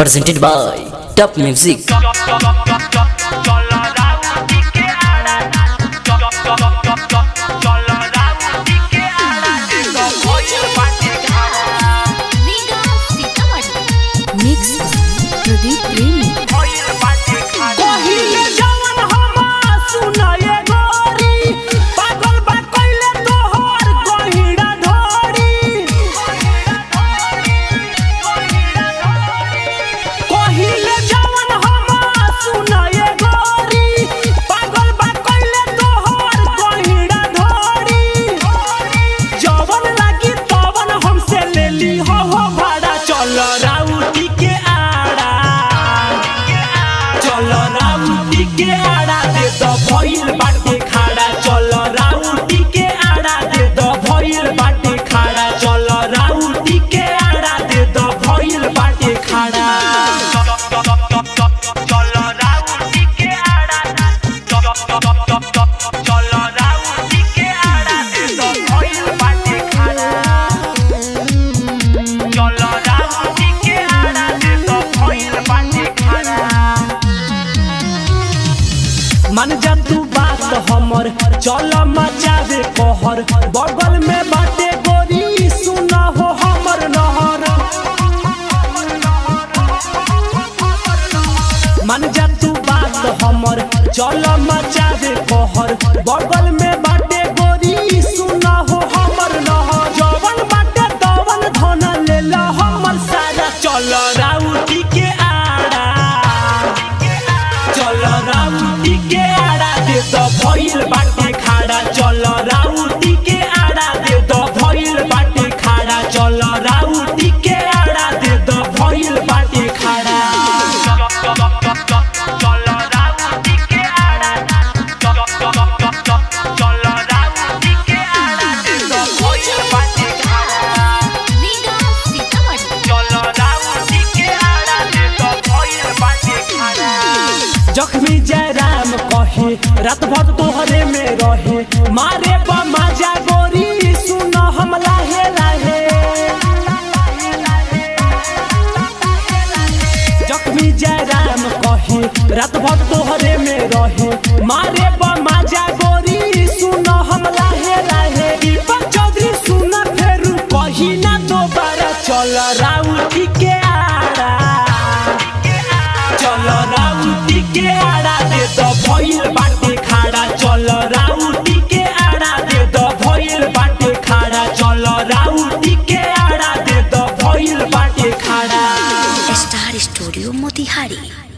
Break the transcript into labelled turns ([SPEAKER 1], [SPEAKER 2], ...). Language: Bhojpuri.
[SPEAKER 1] presented by Top Music.
[SPEAKER 2] Mix Pradeep Premi.
[SPEAKER 3] मन जा तू बात हमर चल मचावे कहर बगल में बाटे गोरी सुना हो हमर नहर। मन जा तू बात हमर चल मचावे कहर बगल में बाटे गोरी सुना हो हमर नहर। जवन बाटे दवन धन ले ला हमर सारा चल राउटी के आड़ा चल राउटी के आड़ा दे तो भइल बाटे खाड़ा चल राउटी के आड़ा दे तो भइल बाटे खाड़ा चल राउटी के आड़ा दे तो भइल बाटे खाड़ा चल राउटी के आड़ा चल राउटी के आड़ा दे तो भइल बाटे खाड़ा चल राउटी के आड़ा दे तो भइल बाटे खाड़ा। जख्मी जयराम कहे रात भर तोहरे में रहे मारे बमाजा गोरी सुन हम लाहे लाहे। जख्मी जयराम कहे रात भर तोहरे में रहे मारे बमाजा गोरी सुन हम लाहे लाहे। दीपक चौधरी सुन फेर कही ना दोबारा चल राउटी के आड़ा चल राउटी के आड़ा दे तो भइल बाटे खाड़ा चल राउटी के आड़ा दे तो भइल बाटे खाड़ा चल राउटी के आड़ा दे तो भइल बाटे खाड़ा।
[SPEAKER 2] Star Studio Motihari.